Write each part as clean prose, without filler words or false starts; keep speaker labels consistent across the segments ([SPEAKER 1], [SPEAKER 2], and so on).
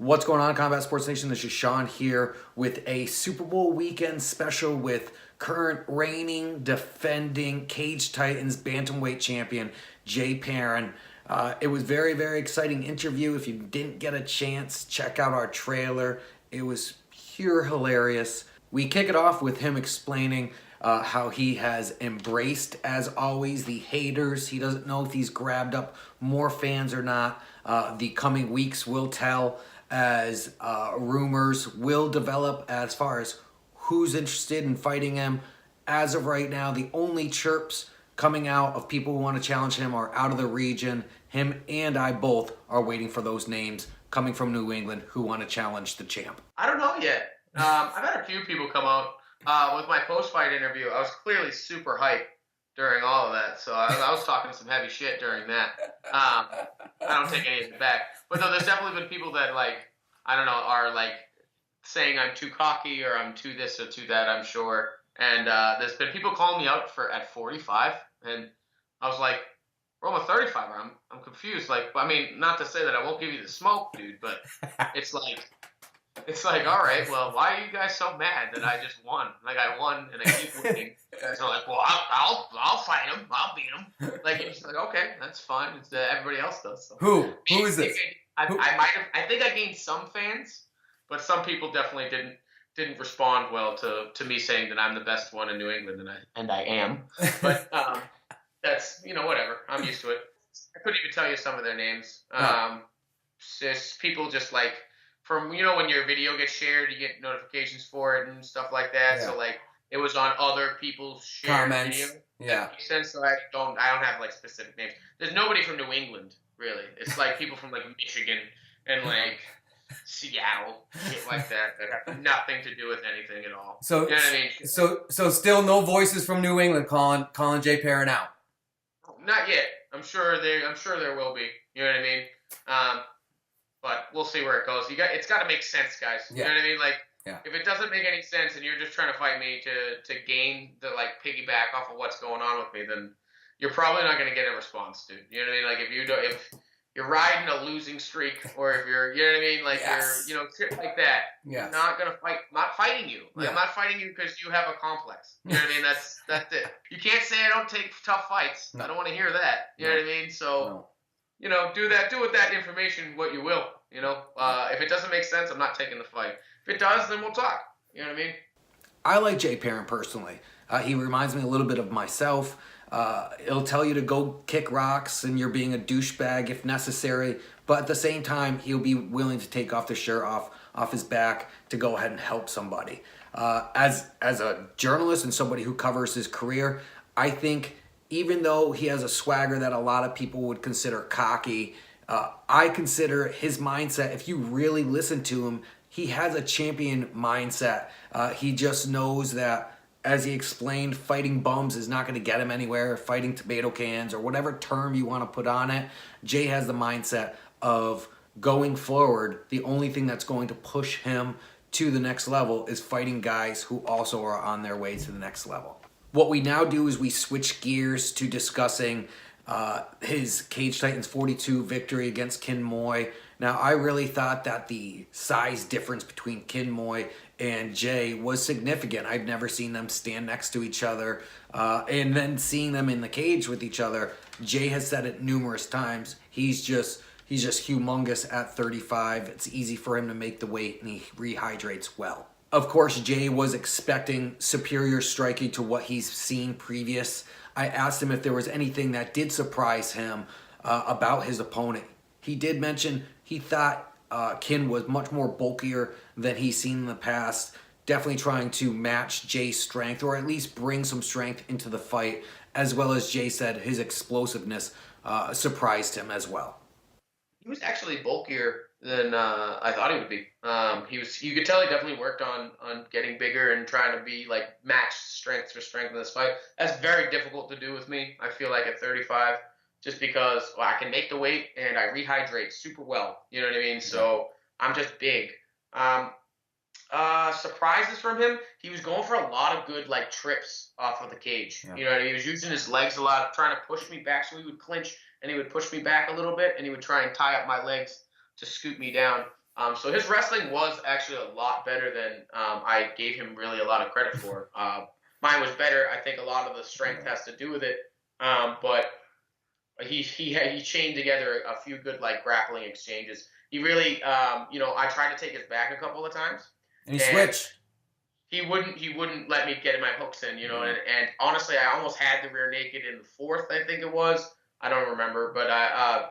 [SPEAKER 1] What's going on, Combat Sports Nation? This is Shaun here with a Super Bowl weekend special with current reigning, defending Cage Titans Bantamweight Champion Jay Perrin. It was very, very exciting interview. If you didn't get a chance, check out our trailer. It was pure hilarious. We kick it off with him explaining how he has embraced, as always, the haters. He doesn't know if he's grabbed up more fans or not. The coming weeks will tell, as rumors will develop as far as who's interested in fighting him. As of right now, the only chirps coming out of people who want to challenge him are out of the region. Him and I both are waiting for those names coming from New England who want to challenge the champ.
[SPEAKER 2] I don't know yet. I've had a few people come out with my post-fight interview. I was clearly super hyped during all of that, so I was talking some heavy shit during that. I don't take any of it back. But no, there's definitely been people that, like, I don't know, are, like, saying I'm too cocky or I'm too this or too that, I'm sure. And there's been people calling me out at 45, and I was like, we're almost 35. I'm confused. Like, I mean, not to say that I won't give you the smoke, dude, but it's like, all right, well, why are you guys so mad that I just won? Like, I won and I keep winning. You guys are like, well, I'll fight him. I'll beat him. Like, it's just like, okay, that's fine. It's everybody else does. So.
[SPEAKER 1] Who is this?
[SPEAKER 2] I think I gained some fans, but some people definitely didn't respond well to me saying that I'm the best one in New England, and I am. But that's, whatever. I'm used to it. I couldn't even tell you some of their names. Just people just like, from, when your video gets shared, you get notifications for it and stuff like that. Yeah. So, like, it was on other people's shared
[SPEAKER 1] comments.
[SPEAKER 2] Video.
[SPEAKER 1] Yeah.
[SPEAKER 2] Makes sense. So I don't have, like, specific names. There's nobody from New England, really. It's like people from, like, Michigan and, like, Seattle, shit like that have nothing to do with anything at all.
[SPEAKER 1] So,
[SPEAKER 2] you know what I mean?
[SPEAKER 1] So still no voices from New England calling Jay Perrin out.
[SPEAKER 2] Not yet. I'm sure there will be. You know what I mean? But we'll see where it goes. It's got to make sense, guys.
[SPEAKER 1] Yeah.
[SPEAKER 2] You know what I mean? Like,
[SPEAKER 1] yeah. If
[SPEAKER 2] it doesn't make any sense and you're just trying to fight me to gain the, like, piggyback off of what's going on with me, then you're probably not going to get a response, dude. You know what I mean? Like, if you're riding a losing streak, or if you're, you know what I mean? Like,
[SPEAKER 1] yes.
[SPEAKER 2] you're, shit like that.
[SPEAKER 1] Yes.
[SPEAKER 2] I'm not going to fight. I'm not fighting you. Like,
[SPEAKER 1] yeah.
[SPEAKER 2] I'm not fighting you because you have a complex. You know what I mean? That's it. You can't say I don't take tough fights.
[SPEAKER 1] No.
[SPEAKER 2] I don't want to hear that. You know what I mean? So, do with that information what you will. If it doesn't make sense, I'm not taking the fight. If it does, then we'll talk. You know what I mean?
[SPEAKER 1] I like Jay Perrin personally. He reminds me a little bit of myself. He'll tell you to go kick rocks and you're being a douchebag if necessary. But at the same time, he'll be willing to take off the shirt off his back to go ahead and help somebody. As a journalist and somebody who covers his career, I think even though he has a swagger that a lot of people would consider cocky, I consider his mindset, if you really listen to him, he has a champion mindset. He just knows that, as he explained, fighting bums is not going to get him anywhere. Fighting tomato cans or whatever term you want to put on it. Jay has the mindset of going forward. The only thing that's going to push him to the next level is fighting guys who also are on their way to the next level. What we now do is we switch gears to discussing his Cage Titans 42 victory against Kin Moy. Now, I really thought that the size difference between Kin Moy and Jay was significant. I've never seen them stand next to each other. And then seeing them in the cage with each other, Jay has said it numerous times. He's just humongous at 35. It's easy for him to make the weight, and he rehydrates well. Of course, Jay was expecting superior striking to what he's seen previous. I asked him if there was anything that did surprise him about his opponent. He did mention he thought Kin was much more bulkier than he's seen in the past, definitely trying to match Jay's strength, or at least bring some strength into the fight, as well as Jay said his explosiveness surprised him as well.
[SPEAKER 2] He was actually bulkier than I thought he would be. You could tell he definitely worked on getting bigger and trying to be, like, match strength for strength in this fight. That's very difficult to do with me, I feel like, at 35, just because I can make the weight and I rehydrate super well. You know what I mean? So I'm just big. Surprises from him, he was going for a lot of good, like, trips off of the cage. Yeah. You know what I mean? He was using his legs a lot, trying to push me back, so he would clinch and he would push me back a little bit, and he would try and tie up my legs to scoot me down. So his wrestling was actually a lot better than I gave him really a lot of credit for. Mine was better. I think a lot of the strength has to do with it. But he chained together a few good like grappling exchanges. He really, I tried to take his back a couple of times,
[SPEAKER 3] And he
[SPEAKER 2] and
[SPEAKER 3] switched.
[SPEAKER 2] he wouldn't let me get my hooks in, and honestly, I almost had the rear naked in the fourth, I think it was. I don't remember, but I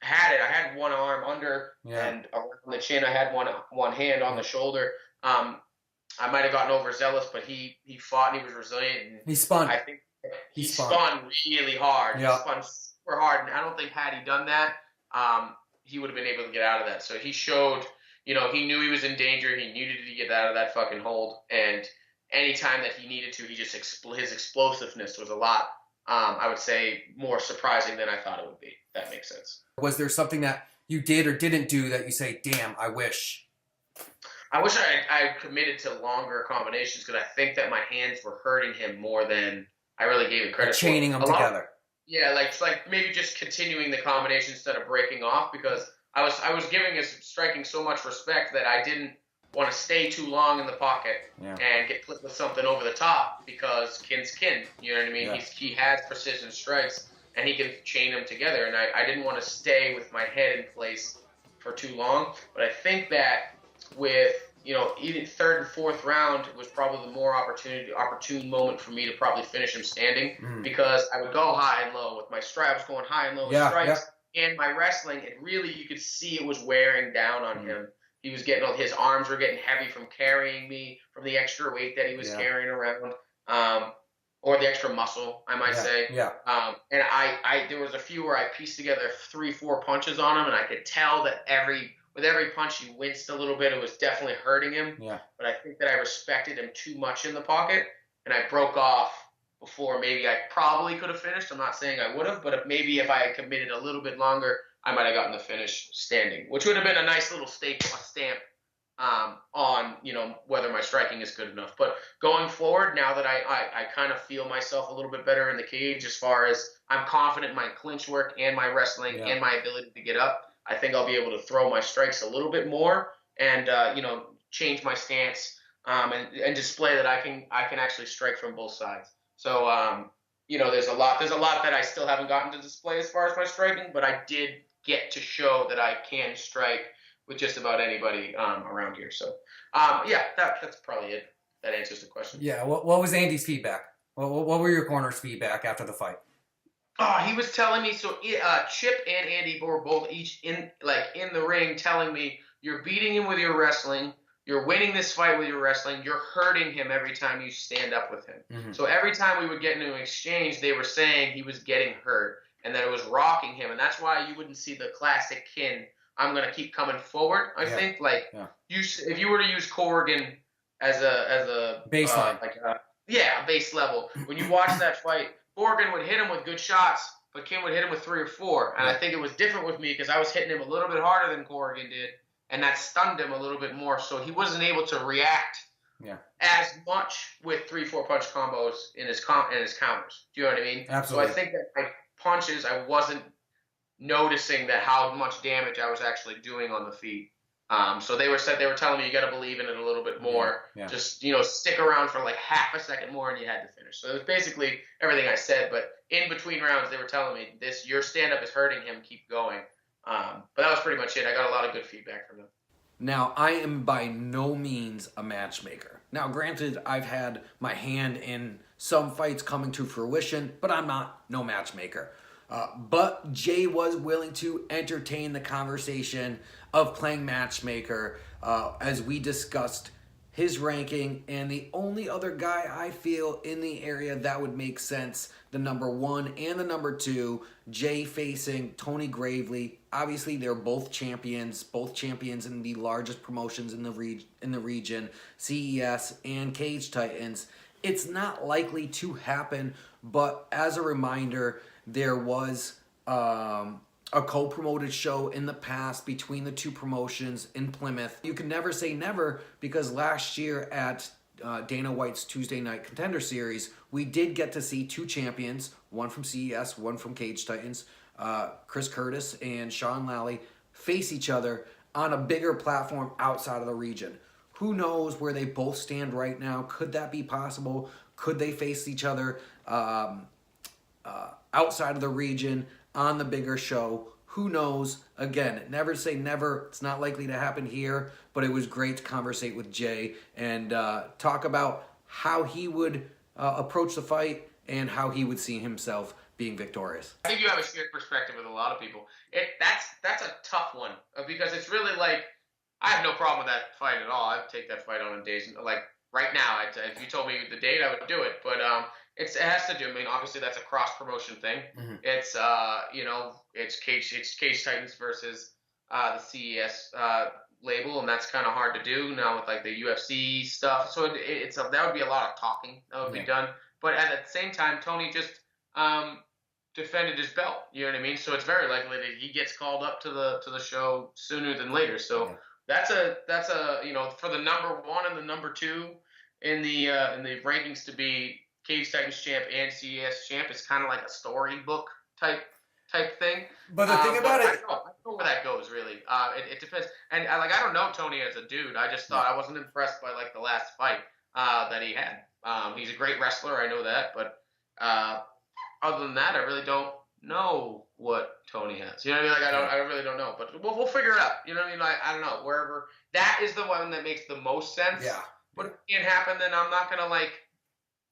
[SPEAKER 2] had it. I had one arm under and around the chin. I had one hand on the shoulder. I might have gotten overzealous, but he fought and he was resilient. And
[SPEAKER 3] He spun.
[SPEAKER 2] I think he spun really hard.
[SPEAKER 3] Yeah.
[SPEAKER 2] He spun super hard, and I don't think had he done that, he would have been able to get out of that. So he showed, he knew he was in danger. He needed to get out of that fucking hold, and anytime that he needed to, he just his explosiveness was a lot. I would say more surprising than I thought it would be. If that makes sense.
[SPEAKER 3] Was there something that you did or didn't do that you say, damn, I wish?
[SPEAKER 2] I wish I committed to longer combinations because I think that my hands were hurting him more than I really gave it credit for.
[SPEAKER 3] Chaining them together.
[SPEAKER 2] Yeah, like maybe just continuing the combination instead of breaking off because I was giving his striking so much respect that I didn't want to stay too long in the pocket and get clipped with something over the top because kin's kin. You know what I mean?
[SPEAKER 3] Yeah.
[SPEAKER 2] He has precision strikes and he can chain them together. And I didn't want to stay with my head in place for too long. But I think that with even third and fourth round was probably the more opportune moment for me to probably finish him standing because I would go high and low with my strikes. I was going high and low with strikes and my wrestling. And really, you could see it was wearing down on him. He was his arms were getting heavy from carrying me, from the extra weight that he was carrying around, or the extra muscle, I might say.
[SPEAKER 3] Yeah.
[SPEAKER 2] And there was a few where I pieced together 3-4 punches on him, and I could tell that with every punch he winced a little bit. It was definitely hurting him.
[SPEAKER 3] Yeah.
[SPEAKER 2] But I think that I respected him too much in the pocket, and I broke off before maybe I probably could have finished. I'm not saying I would have, but if I had committed a little bit longer, I might have gotten the finish standing, which would have been a nice little stamp on whether my striking is good enough. But going forward, now that I kind of feel myself a little bit better in the cage, as far as I'm confident in my clinch work and my wrestling and my ability to get up, I think I'll be able to throw my strikes a little bit more and change my stance and display that I can actually strike from both sides. So there's a lot that I still haven't gotten to display as far as my striking, but I did get to show that I can strike with just about anybody around here. So that's probably it. That answers the question.
[SPEAKER 3] Yeah. What was Andy's feedback? What were your corner's feedback after the fight?
[SPEAKER 2] Oh, he was telling me, so Chip and Andy were both each in the ring telling me, you're beating him with your wrestling, you're winning this fight with your wrestling, you're hurting him every time you stand up with him. Mm-hmm. So every time we would get into an exchange, they were saying he was getting hurt and that it was rocking him. And that's why you wouldn't see the classic kin, I'm going to keep coming forward, I think. If you were to use Corrigan as a
[SPEAKER 3] baseline,
[SPEAKER 2] base level, when you watch that fight, Corrigan would hit him with good shots, but Kim would hit him with 3 or 4. And I think it was different with me because I was hitting him a little bit harder than Corrigan did, and that stunned him a little bit more. So he wasn't able to react as much with 3-4 punch combos in his counters. Do you know what I mean?
[SPEAKER 3] Absolutely.
[SPEAKER 2] So I think that my punches, I wasn't noticing that how much damage I was actually doing on the feet. So they were telling me you got to believe in it a little bit more. Yeah. Just stick around for like half a second more and you had to finish. So it was basically everything I said. But in between rounds, they were telling me your stand up is hurting him. Keep going. But that was pretty much it. I got a lot of good feedback from them.
[SPEAKER 1] Now, I am by no means a matchmaker. Now, granted, I've had my hand in some fights coming to fruition, but I'm not no matchmaker. But Jay was willing to entertain the conversation of playing matchmaker as we discussed his ranking, and the only other guy I feel in the area that would make sense, the number 1 and the number 2, Jay facing Tony Gravely. Obviously, they're both champions in the largest promotions in the region, CES and Cage Titans. It's not likely to happen, but as a reminder, there was a co-promoted show in the past between the two promotions in Plymouth. You can never say never, because last year at Dana White's Tuesday Night Contender Series, we did get to see 2 champions, one from CES, one from Cage Titans, Chris Curtis and Sean Lally, face each other on a bigger platform outside of the region. Who knows where they both stand right now? Could that be possible? Could they face each other outside of the region on the bigger show? Who knows? Again, never say never. It's not likely to happen here, but it was great to conversate with Jay and talk about how he would approach the fight and how he would see himself being victorious.
[SPEAKER 2] I think you have a shared perspective with a lot of people. That's a tough one because it's really like I have no problem with that fight at all. I'd take that fight on a day's like right now. If you told me the date, I would do it. But it has to do. I mean, obviously that's a cross promotion thing. Mm-hmm. It's it's Cage Titans versus the CES label, and that's kind of hard to do now with like the UFC stuff. So that would be a lot of talking that would be done. But at the same time, Tony just defended his belt. You know what I mean? So it's very likely that he gets called up to the show sooner than later. So that's a for the number one and the number two in the rankings to be Cage Titans champ and CES champ is kind of like a storybook type thing.
[SPEAKER 3] But the thing about it,
[SPEAKER 2] I don't know where that goes really. It depends. And I don't know Tony as a dude. I just thought I wasn't impressed by like the last fight that he had. He's a great wrestler. I know that, but other than that, I really don't know what Tony has. You know what I mean? Like I really don't know. But we'll figure it out. You know what I mean? Like I don't know. Wherever that is the one that makes the most sense.
[SPEAKER 3] Yeah.
[SPEAKER 2] But if it can't happen, then I'm not gonna like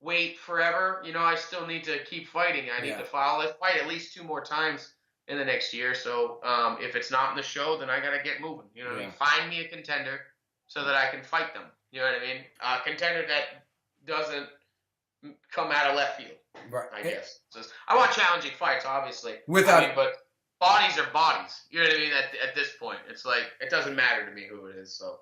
[SPEAKER 2] wait forever. You know, I still need to keep fighting. I need to fight at least 2 more times in the next year. So if it's not in the show, then I gotta get moving. You know what I mean? Find me a contender so that I can fight them. You know what I mean? A contender that doesn't come out of left field. Right. I guess. So I want challenging fights, obviously. But bodies are bodies. You know what I mean? At this point, it's like it doesn't matter to me who it is. So.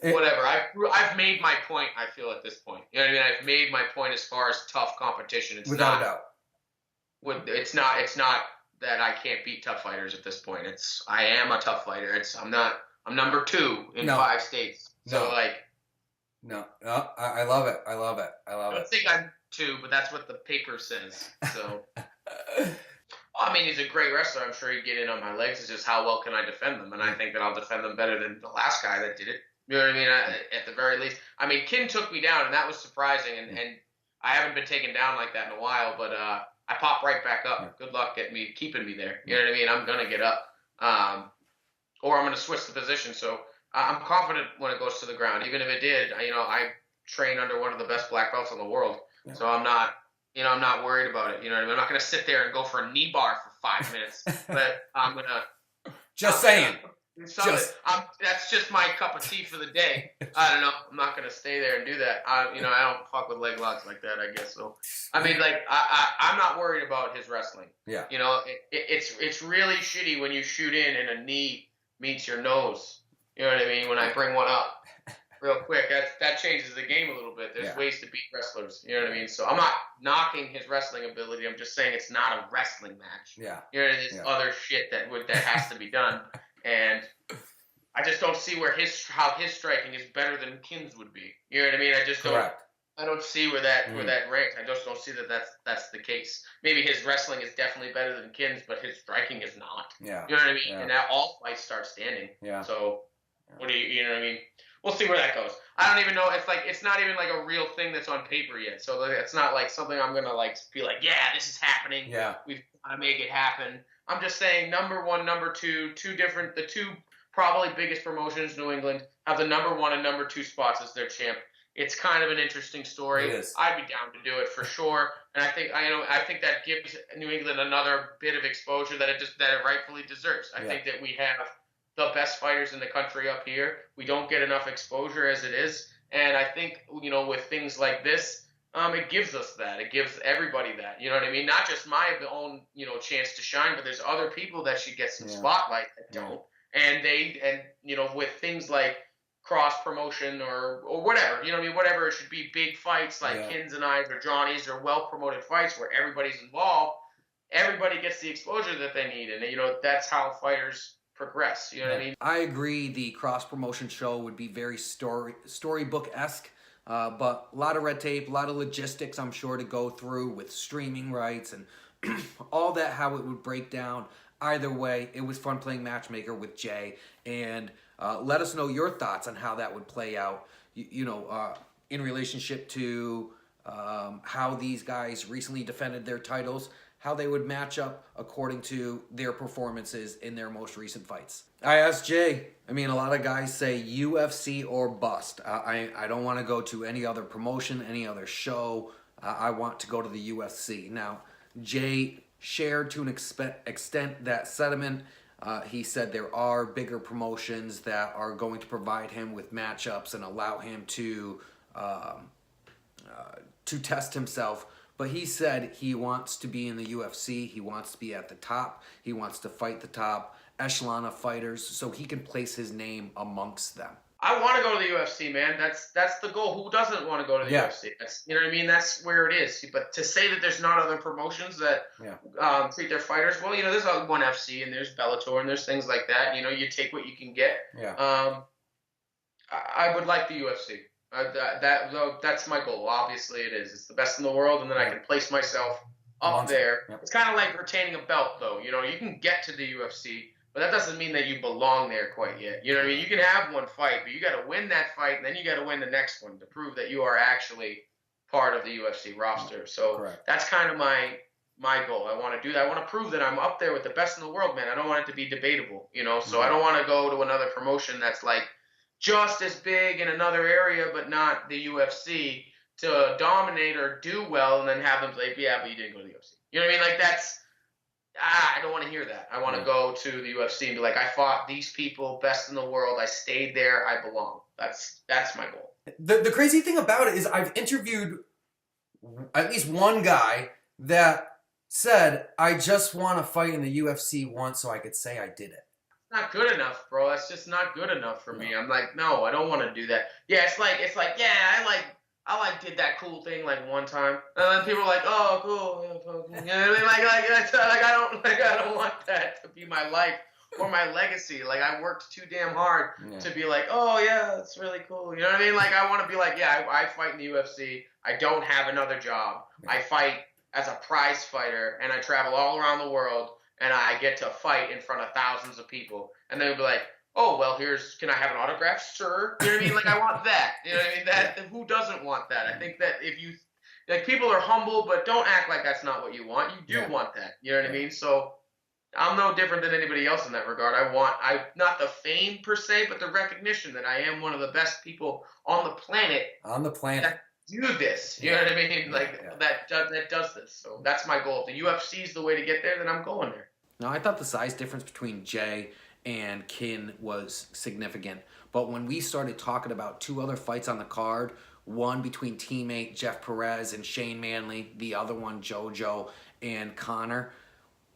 [SPEAKER 2] Whatever. I've made my point, I feel, at this point. You know what I mean? I've made my point as far as tough competition.
[SPEAKER 3] Without a doubt.
[SPEAKER 2] It's not that I can't beat tough fighters at this point. I am a tough fighter. I'm number 2 in 5 states. So
[SPEAKER 3] No, I love it. I
[SPEAKER 2] don't think I'm 2, but that's what the paper says. So I mean, he's a great wrestler. I'm sure he'd get in on my legs. It's just how well can I defend them? And I think that I'll defend them better than the last guy that did it. You know what I mean? At the very least. I mean, Kin took me down, and that was surprising. And I haven't been taken down like that in a while, but I popped right back up. Good luck keeping me there. You know what I mean? I'm going to get up. Or I'm going to switch the position. So I'm confident when it goes to the ground. Even if it did, I train under one of the best black belts in the world. Yeah. So I'm not worried about it. You know what I mean? I'm not going to sit there and go for a knee bar for 5 minutes. But I'm going to...
[SPEAKER 3] Just saying.
[SPEAKER 2] That's just my cup of tea for the day. I don't know. I'm not gonna stay there and do that. I don't fuck with leg locks like that. I guess so. I mean, like I'm not worried about his wrestling.
[SPEAKER 3] Yeah.
[SPEAKER 2] You know, it's really shitty when you shoot in and a knee meets your nose. You know what I mean? When I bring one up real quick, that changes the game a little bit. There's ways to beat wrestlers. You know what I mean? So I'm not knocking his wrestling ability. I'm just saying it's not a wrestling match.
[SPEAKER 3] Yeah.
[SPEAKER 2] You know, there's other shit that has to be done. And I just don't see how his striking is better than Kin's would be. You know what I mean? I just don't.
[SPEAKER 3] Correct.
[SPEAKER 2] I don't see where that ranks. I just don't see that's the case. Maybe his wrestling is definitely better than Kin's, but his striking is not.
[SPEAKER 3] Yeah.
[SPEAKER 2] You know what I mean?
[SPEAKER 3] Yeah.
[SPEAKER 2] And now all fights start standing.
[SPEAKER 3] Yeah.
[SPEAKER 2] So you know what I mean? We'll see where that goes. I don't even know. It's not even like a real thing that's on paper yet. So it's not like something I'm gonna like be like, yeah, this is happening.
[SPEAKER 3] Yeah.
[SPEAKER 2] We've got to make it happen. I'm just saying number 1, number 2, the two probably biggest promotions in New England have the number 1 and number 2 spots as their champ. It's kind of an interesting story.
[SPEAKER 3] It is.
[SPEAKER 2] I'd be down to do it for sure. And I think that gives New England another bit of exposure that it rightfully deserves. I think that we have the best fighters in the country up here. We don't get enough exposure as it is. And I think, with things like this, it gives us that. It gives everybody that. You know what I mean? Not just my own, chance to shine, but there's other people that should get some spotlight that don't. And with things like cross promotion or whatever, you know what I mean? Whatever, it should be big fights like Kins and I's or Johnny's or well promoted fights where everybody's involved. Everybody gets the exposure that they need, and that's how fighters progress. You know what I mean?
[SPEAKER 1] I agree. The cross promotion show would be very storybook-esque. But a lot of red tape, a lot of logistics, I'm sure, to go through with streaming rights and all that, how it would break down. either way, it was fun playing matchmaker with Jay, and let us know your thoughts on how that would play out. In relationship to how these guys recently defended their titles, how they would match up according to their performances in their most recent fights. I asked Jay, a lot of guys say UFC or bust. I don't want to go to any other promotion, any other show. I want to go to the UFC. Now, Jay shared to an extent that sentiment. He said there are bigger promotions that are going to provide him with matchups and allow him to test himself. But he said he wants to be in the UFC. He wants to be at the top. He wants to fight the top echelon of fighters so he can place his name amongst them.
[SPEAKER 2] I want to go to the UFC, man. That's the goal. Who doesn't want to go to the UFC? That's, you know what I mean? That's where it is. But to say that there's not other promotions that treat their fighters well, there's ONE FC and there's Bellator and there's things like that. You take what you can get.
[SPEAKER 1] Yeah.
[SPEAKER 2] I would like the UFC. That's my goal. Obviously, it is. It's the best in the world, and then I can place myself up there. Yep. It's kind of like retaining a belt, though. You can get to the UFC, but that doesn't mean that you belong there quite yet. You know what I mean? You can have one fight, but you got to win that fight, and then you got to win the next one to prove that you are actually part of the UFC roster. So that's kind of my goal. I want to do that. I want to prove that I'm up there with the best in the world, man. I don't want it to be debatable, So I don't want to go to another promotion that's like just as big in another area, but not the UFC, to dominate or do well, and then have them say, yeah, but you didn't go to the UFC. You know what I mean? Like, that's, I don't want to hear that. I want to go to the UFC and be like, I fought these people, best in the world. I stayed there. I belong. That's my goal.
[SPEAKER 3] The crazy thing about it is I've interviewed at least one guy that said, I just want to fight in the UFC once so I could say I did it.
[SPEAKER 2] Not good enough, bro. That's just not good enough for me. I'm like, no, I don't want to do that. Yeah, it's like, yeah, I did that cool thing like one time, and then people are like, oh, cool. You know what I mean? I don't want that to be my life or my legacy. Like, I worked too damn hard to be like, oh yeah, that's really cool. You know what I mean? Like, I want to be like, yeah, I fight in the UFC. I don't have another job. I fight as a prize fighter, and I travel all around the world. And I get to fight in front of thousands of people. And they'll be like, oh, well, can I have an autograph? Sure. You know what I mean? Like, I want that. You know what I mean? Who doesn't want that? I think that people are humble, but don't act like that's not what you want. You do want that. You know what I mean? So I'm no different than anybody else in that regard. I not the fame per se, but the recognition that I am one of the best people on the planet. That do this. You know what I mean? Like, that does this. So that's my goal. If the UFC is the way to get there, then I'm going there.
[SPEAKER 1] Now, I thought the size difference between Jay and Kin was significant. But when we started talking about two other fights on the card, one between teammate Jeff Perez and Shane Manley, the other one JoJo and Connor,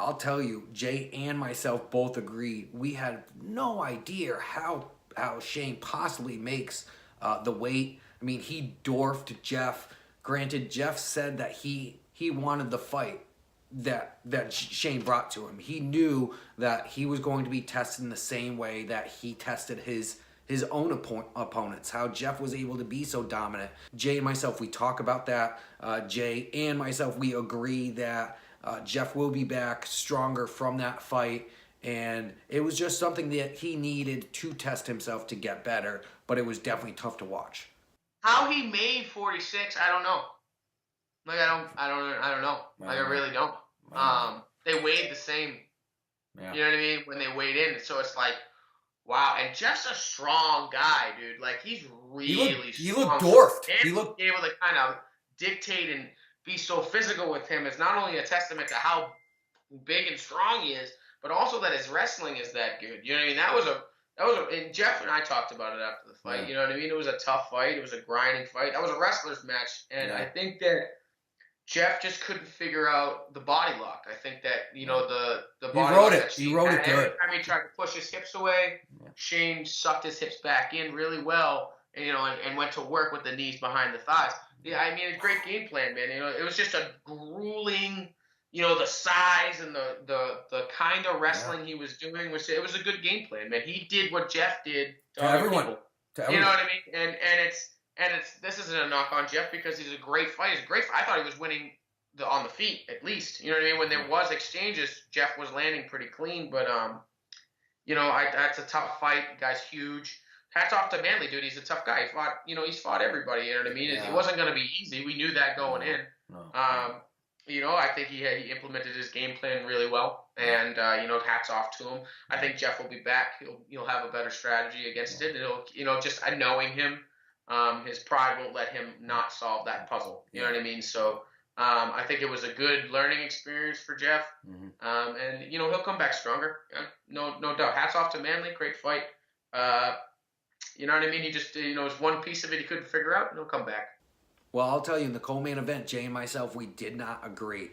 [SPEAKER 1] I'll tell you, Jay and myself both agreed. We had no idea how Shane possibly makes the weight. He dwarfed Jeff. Granted, Jeff said that he wanted the fight that Shane brought to him. He knew that he was going to be tested in the same way that he tested his own opponents, how Jeff was able to be so dominant. Jay and myself, we talk about that. Jay and myself, we agree that Jeff will be back stronger from that fight, and it was just something that he needed to test himself to get better, but it was definitely tough to watch.
[SPEAKER 2] How he made 46, I don't know. Like, I don't know. Like, I really don't. They weighed the same. Yeah. You know what I mean? When they weighed in. So it's like, wow. And Jeff's a strong guy, dude. Like, he's really strong.
[SPEAKER 3] He looked dwarfed.
[SPEAKER 2] And able to kind of dictate and be so physical with him is not only a testament to how big and strong he is, but also that his wrestling is that good. You know what I mean? That was and Jeff and I talked about it after the fight. Yeah. You know what I mean? It was a tough fight. It was a grinding fight. That was a wrestler's match. And I think that Jeff just couldn't figure out the body lock. I think that, the body lock.
[SPEAKER 3] He wrote it good.
[SPEAKER 2] Every time he tried to push his hips away, Shane sucked his hips back in really well, and went to work with the knees behind the thighs. Yeah, a great game plan, man. It was just a grueling, the size and the kind of wrestling he was doing, it was a good game plan, man. He did what Jeff did to everyone. People. You know what I mean? And it's this isn't a knock on Jeff because he's a great fighter. I thought he was winning on the feet at least. You know what I mean? When there was exchanges, Jeff was landing pretty clean, but that's a tough fight. The guy's huge. Hats off to Manley, dude. He's a tough guy. He's fought everybody. You know what I mean?
[SPEAKER 3] Yeah.
[SPEAKER 2] It wasn't going to be easy. We knew that going in.
[SPEAKER 3] No.
[SPEAKER 2] I think he implemented his game plan really well, and hats off to him. I think Jeff will be back. He'll have a better strategy against it. It'll just knowing him, his pride won't let him not solve that puzzle. You know what I mean? So I think it was a good learning experience for Jeff, and he'll come back stronger. No doubt. Hats off to Manley. Great fight. You know what I mean? He just it's one piece of it he couldn't figure out, and he'll come back.
[SPEAKER 1] Well, I'll tell you, in the co-main event, Jay and myself, we did not agree.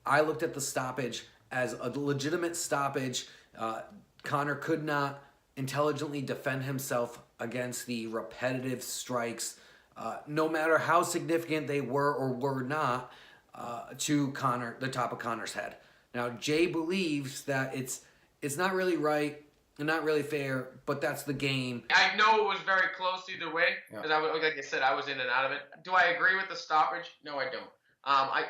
[SPEAKER 1] I looked at the stoppage as a legitimate stoppage. Conor could not intelligently defend himself against the repetitive strikes, no matter how significant they were or were not, to Conor, the top of Conor's head. Now, Jay believes that it's not really right and not really fair, but that's the game.
[SPEAKER 2] I know it was very close either way, because like I said, I was in and out of it. Do I agree with the stoppage? No, I don't. I'm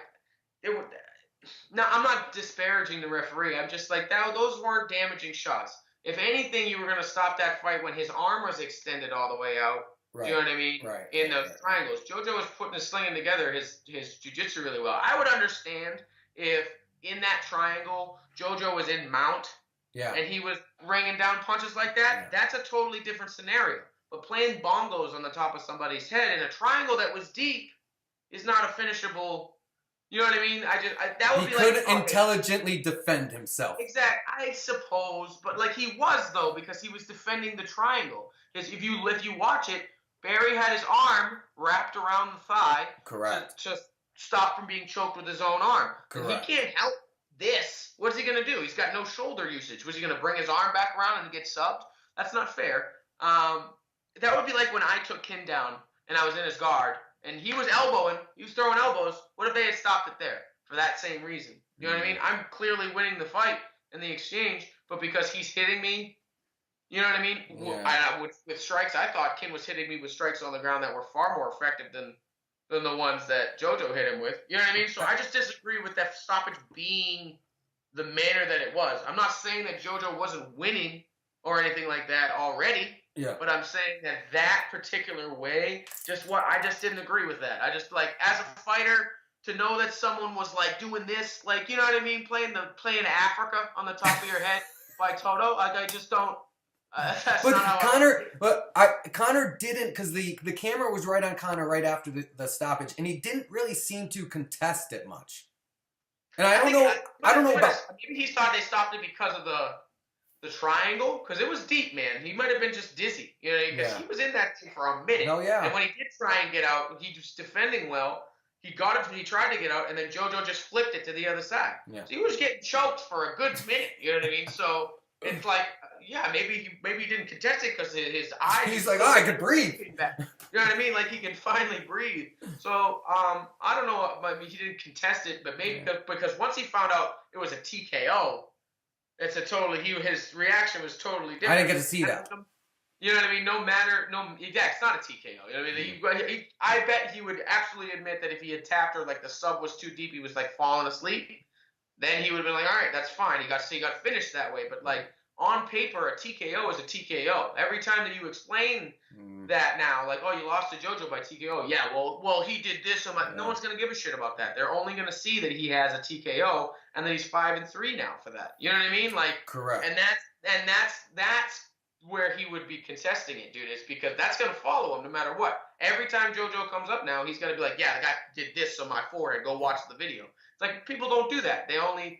[SPEAKER 2] not disparaging the referee. I'm just like, those weren't damaging shots. If anything, you were going to stop that fight when his arm was extended all the way out. Right. Do you know what I mean?
[SPEAKER 3] Right.
[SPEAKER 2] In those triangles. JoJo was putting his slinging together his jiu-jitsu really well. I would understand if in that triangle, JoJo was in mount, and he was raining down punches like that. Yeah. That's a totally different scenario. But playing bongos on the top of somebody's head in a triangle that was deep is not a finishable. You know what I mean? That would be like
[SPEAKER 3] he could intelligently defend himself.
[SPEAKER 2] Exactly, I suppose, but he was though, because he was defending the triangle. Because if you watch it, Barry had his arm wrapped around the thigh.
[SPEAKER 3] Correct.
[SPEAKER 2] To stop from being choked with his own arm.
[SPEAKER 3] Correct.
[SPEAKER 2] He can't help this. What's he gonna do? He's got no shoulder usage. Was he gonna bring his arm back around and get subbed? That's not fair. That would be like when I took Kin down and I was in his guard. And he was elbowing, he was throwing elbows. What if they had stopped it there for that same reason? You know what I mean? I'm clearly winning the fight in the exchange, but because he's hitting me, you know what I mean?
[SPEAKER 3] Yeah.
[SPEAKER 2] With strikes, I thought Kin was hitting me with strikes on the ground that were far more effective than the ones that JoJo hit him with. You know what I mean? So I just disagree with that stoppage being the manner that it was. I'm not saying that JoJo wasn't winning or anything like that already.
[SPEAKER 3] Yeah.
[SPEAKER 2] But I'm saying that particular way, I just didn't agree with that. I just as a fighter, to know that someone was doing this, you know what I mean, playing Africa on the top of your head by Toto. I just don't. That's
[SPEAKER 3] but
[SPEAKER 2] not how
[SPEAKER 3] Conor didn't, because the camera was right on Conor right after the stoppage, and he didn't really seem to contest it much. And I don't know about.
[SPEAKER 2] Maybe he thought they stopped it because of the triangle, because it was deep, man. He might have been just dizzy, because he was in that thing for a minute.
[SPEAKER 3] Oh yeah.
[SPEAKER 2] And when he did try and get out, he was defending well. He got it. He tried to get out, and then JoJo just flipped it to the other side. Yeah. So he was getting choked for a good minute. You know what I mean? So it's maybe he didn't contest it because his eyes.
[SPEAKER 3] He's like, I could breathe.
[SPEAKER 2] You know what I mean? He can finally breathe. So I don't know. Maybe he didn't contest it, but maybe because once he found out it was a TKO. It's his reaction was totally different.
[SPEAKER 3] I didn't get to see that.
[SPEAKER 2] You know what I mean? It's not a TKO. You know what I mean? I bet he would absolutely admit that if he had tapped her, the sub was too deep, he was falling asleep, then he would have been all right, that's fine. He got finished that way. But on paper, a TKO is a TKO. Every time that you explain that now, you lost to JoJo by TKO. Yeah, well, he did this. I'm no one's gonna give a shit about that. They're only gonna see that he has a TKO and that he's 5-3 now for that. You know what I mean?
[SPEAKER 3] Correct.
[SPEAKER 2] And that's where he would be contesting it, dude. Is because that's gonna follow him no matter what. Every time JoJo comes up now, he's gonna be yeah, the guy did this on my forehead. Go watch the video. It's people don't do that.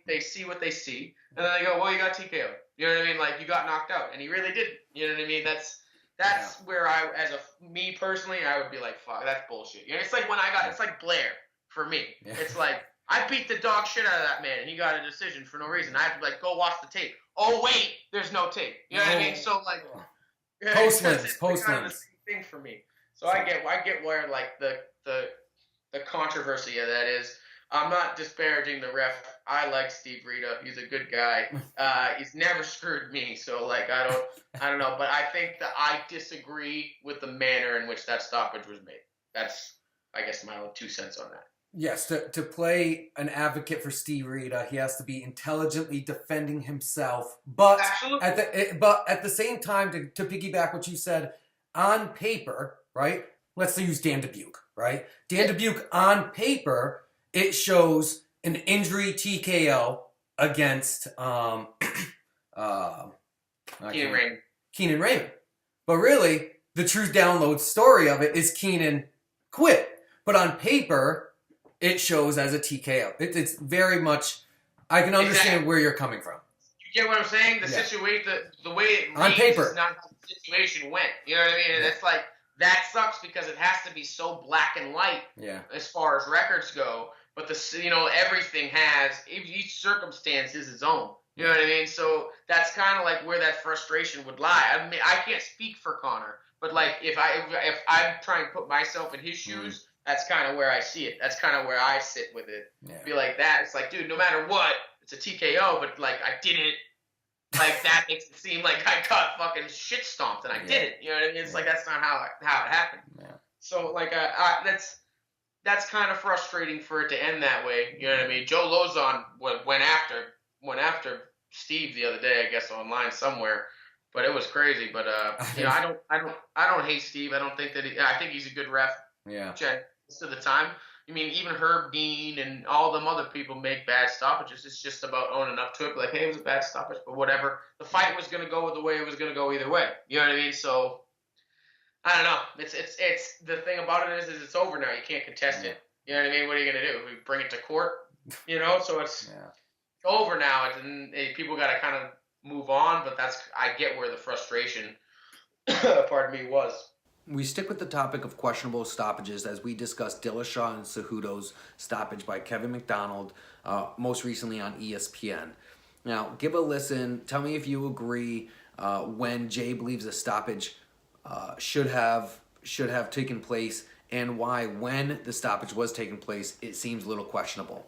[SPEAKER 2] They see what they see, and then they go, well, you got TKO. You know what I mean? You got knocked out, and he really didn't. You know what I mean? That's where me personally, I would be fuck, that's bullshit. It's it's like Blair for me. Yeah. It's I beat the dog shit out of that man, and he got a decision for no reason. I have to go watch the tape. Oh wait, there's no tape. You know what I mean? So
[SPEAKER 3] post wins.
[SPEAKER 2] The same thing for me. So I get where the controversy of that is. I'm not disparaging the ref. I like Steve Rita. He's a good guy. He's never screwed me. So I don't know. But I think that I disagree with the manner in which that stoppage was made. That's, I guess, my own 2 cents on that.
[SPEAKER 3] Yes, to play an advocate for Steve Rita, he has to be intelligently defending himself. But
[SPEAKER 2] Absolutely.
[SPEAKER 3] at the same time, to piggyback what you said, on paper, right? Let's use Dan Dubuque, right? Dan Dubuque on paper, it shows an injury TKO against Keenan Raymond. But really, the true download story of it is Keenan quit. But on paper, it shows as a TKO. It's very much. I can understand where you're coming from.
[SPEAKER 2] You get what I'm saying? The situation, the way it reads
[SPEAKER 3] on paper
[SPEAKER 2] is not how the situation went. You know what I mean? And it's like that sucks because it has to be so black and white as far as records go. But everything has each circumstance is its own. You know what I mean? So that's kind of like where that frustration would lie. I mean, I can't speak for Conor, but like if I'm trying to put myself in his shoes. That's kind of where I see it. That's kind of where I sit with it. Be like that. It's like, dude, no matter what, it's a TKO, but like I didn't. Like that makes it seem like I got fucking shit stomped and I did it. You know what I mean? It's like that's not how it happened. Yeah. So like that's kind of frustrating for it to end that way. You know what I mean? Joe Lozon went after Steve the other day, I guess online somewhere. But it was crazy. But I don't hate Steve. I don't think that I think he's a good ref.
[SPEAKER 3] Yeah.
[SPEAKER 2] To the time. I mean, even Herb Dean and all them other people make bad stoppages. It's just about owning up to it. Like, hey, it was a bad stoppage, but whatever. The fight was going to go the way it was going to go either way. You know what I mean? So, I don't know. It's the thing about it is it's over now. You can't contest it. You know what I mean? What are you going to do? We bring it to court? You know? So it's over now. And people got to kind of move on, but I get where the frustration, pardon me, was.
[SPEAKER 1] We stick with the topic of questionable stoppages as we discuss Dillashaw and Cejudo's stoppage by Kevin McDonald, most recently on ESPN. Now, give a listen. Tell me if you agree when Jay believes a stoppage should have taken place, and why, when the stoppage was taking place, it seems a little questionable.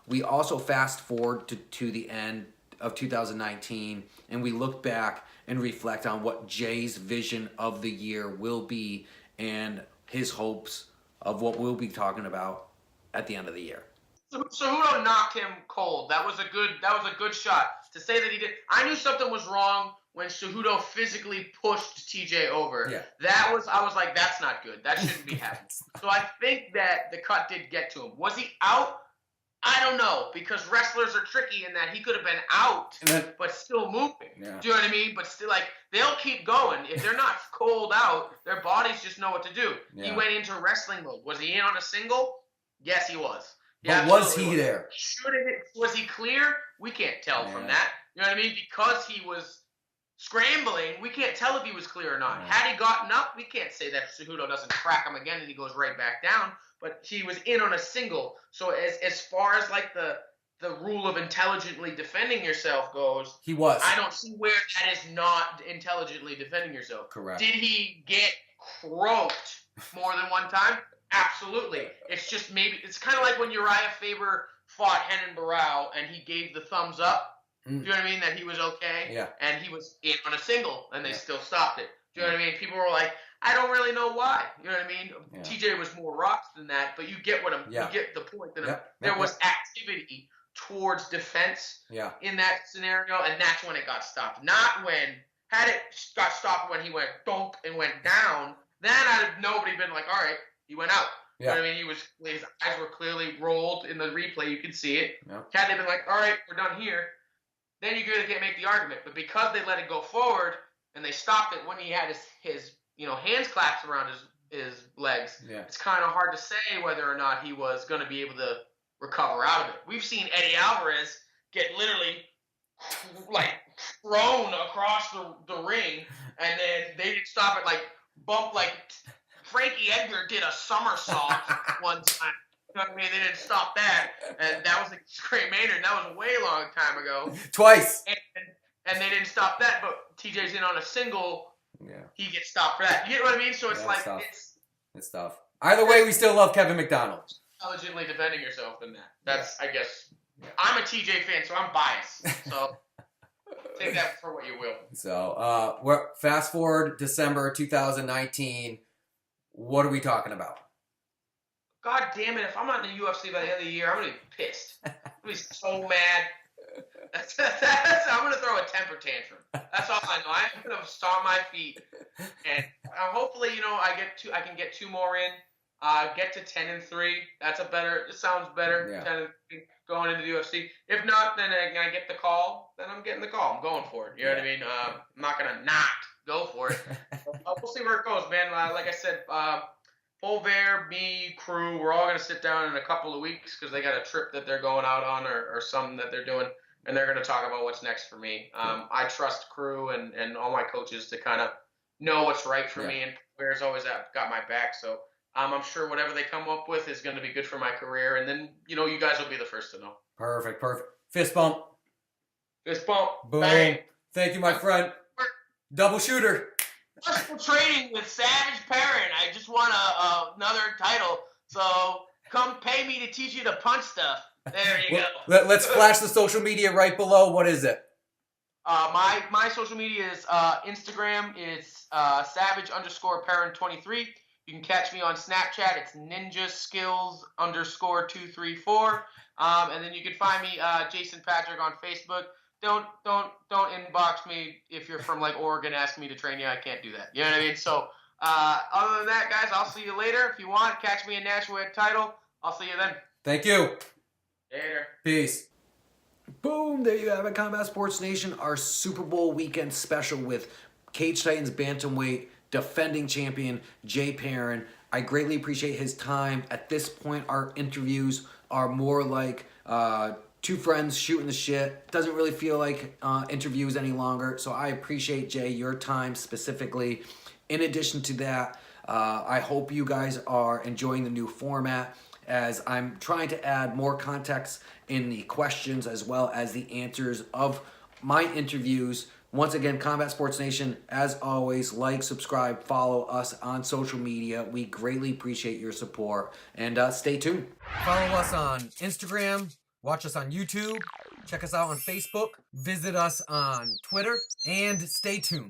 [SPEAKER 1] We also fast forward to the end of 2019, and we look back and reflect on what Jay's vision of the year will be and his hopes of what we'll be talking about at the end of the year.
[SPEAKER 2] Cejudo knocked him cold. That was a good shot. To say that he did, I knew something was wrong when Cejudo physically pushed TJ over. Yeah. I was like, that's not good. That shouldn't be happening. So I think that the cut did get to him. Was he out? I don't know, because wrestlers are tricky in that he could have been out, but still moving. Yeah. Do you know what I mean? But still, like, they'll keep going. If they're not cold out, their bodies just know what to do. Yeah. He went into wrestling mode. Was he in on a single? Yes, he was.
[SPEAKER 3] But was he there?
[SPEAKER 2] Was he clear? We can't tell from that. You know what I mean? Because he was scrambling, we can't tell if he was clear or not. Yeah. Had he gotten up, we can't say that Cejudo doesn't crack him again and he goes right back down. But he was in on a single. So as far as like the rule of intelligently defending yourself goes,
[SPEAKER 3] he was.
[SPEAKER 2] I don't see where that is not intelligently defending yourself.
[SPEAKER 3] Correct.
[SPEAKER 2] Did he get croaked more than one time? Absolutely. It's just it's kind of like when Uriah Faber fought Renan Barão and he gave the thumbs up. Do you know what I mean? That he was okay.
[SPEAKER 3] Yeah.
[SPEAKER 2] And he was in on a single and they still stopped it. Do you know what I mean? People were like, I don't really know why. You know what I mean? Yeah. TJ was more rocks than that, but you get you get the point that there was activity towards defense in that scenario, and that's when it got stopped. Not when had it got stopped when he went donk and went down. Then nobody been like, all right, he went out. You know what I mean? His eyes were clearly rolled in the replay. You could see it. Had they been like, all right, we're done here, then you really can't make the argument. But because they let it go forward and they stopped it when he had his hands clasped around his legs, it's kind of hard to say whether or not he was going to be able to recover out of it. We've seen Eddie Alvarez get literally like thrown across the ring, and then they didn't stop it, like bump, like Frankie Edgar did a somersault one time. You know what I mean? They didn't stop that, and that was against Gray Maynard. That was a way long time ago.
[SPEAKER 3] Twice.
[SPEAKER 2] And they didn't stop that, but TJ's in on a single. Yeah. He gets stopped for that. You get what I mean? So it's like tough. It's
[SPEAKER 3] tough. Either way, we still love Kevin McDonald.
[SPEAKER 2] Intelligently defending yourself in that. That's I guess I'm a TJ fan, so I'm biased. So take that for what you will.
[SPEAKER 3] So we're fast forward December 2019. What are we talking about?
[SPEAKER 2] God damn it, if I'm not in the UFC by the end of the year, I'm going to be pissed. I'm going to be so mad. I'm going to throw a temper tantrum. That's all I know. I'm going to stomp my feet. And hopefully, I can get 2 more in. Get to 10-3. It sounds better.
[SPEAKER 3] Yeah.
[SPEAKER 2] 10-3 going into the UFC. If not, then I get the call. Then I'm getting the call. I'm going for it. You know what I mean? I'm not going to not go for it. We'll see where it goes, man. Like I said, Polver, me, crew, we're all going to sit down in a couple of weeks because they got a trip that they're going out on or something that they're doing, and they're going to talk about what's next for me. I trust crew and all my coaches to kind of know what's right for me, and Polver's always got my back. So I'm sure whatever they come up with is going to be good for my career, and then, you guys will be the first to know.
[SPEAKER 3] Perfect. Fist bump.
[SPEAKER 2] Fist bump.
[SPEAKER 3] Boom.
[SPEAKER 2] Bang.
[SPEAKER 3] Thank you, my friend. Double shooter.
[SPEAKER 2] Personal training with Savage Perrin. I just won another title, so come pay me to teach you to punch stuff. There you go.
[SPEAKER 3] Let's flash the social media right below. What is it?
[SPEAKER 2] My social media is Instagram. It's Savage_Perrin23. You can catch me on Snapchat. It's Ninja Skills _234. And then you can find me Jason Patrick on Facebook. Don't inbox me if you're from like Oregon asking me to train you. I can't do that. You know what I mean? So other than that, guys, I'll see you later. If you want, catch me in Nashville title. I'll see you then.
[SPEAKER 3] Thank you.
[SPEAKER 2] Later.
[SPEAKER 3] Peace.
[SPEAKER 1] Boom, there you have it, Combat Sports Nation, our Super Bowl weekend special with Cage Titans Bantamweight defending champion Jay Perrin. I greatly appreciate his time. At this point, our interviews are more like 2 friends shooting the shit. Doesn't really feel like interviews any longer. So I appreciate, Jay, your time specifically. In addition to that, I hope you guys are enjoying the new format, as I'm trying to add more context in the questions as well as the answers of my interviews. Once again, Combat Sports Nation, as always, like, subscribe, follow us on social media. We greatly appreciate your support. And stay tuned.
[SPEAKER 3] Follow us on Instagram. Watch us on YouTube. Check us out on Facebook. Visit us on Twitter. And stay tuned.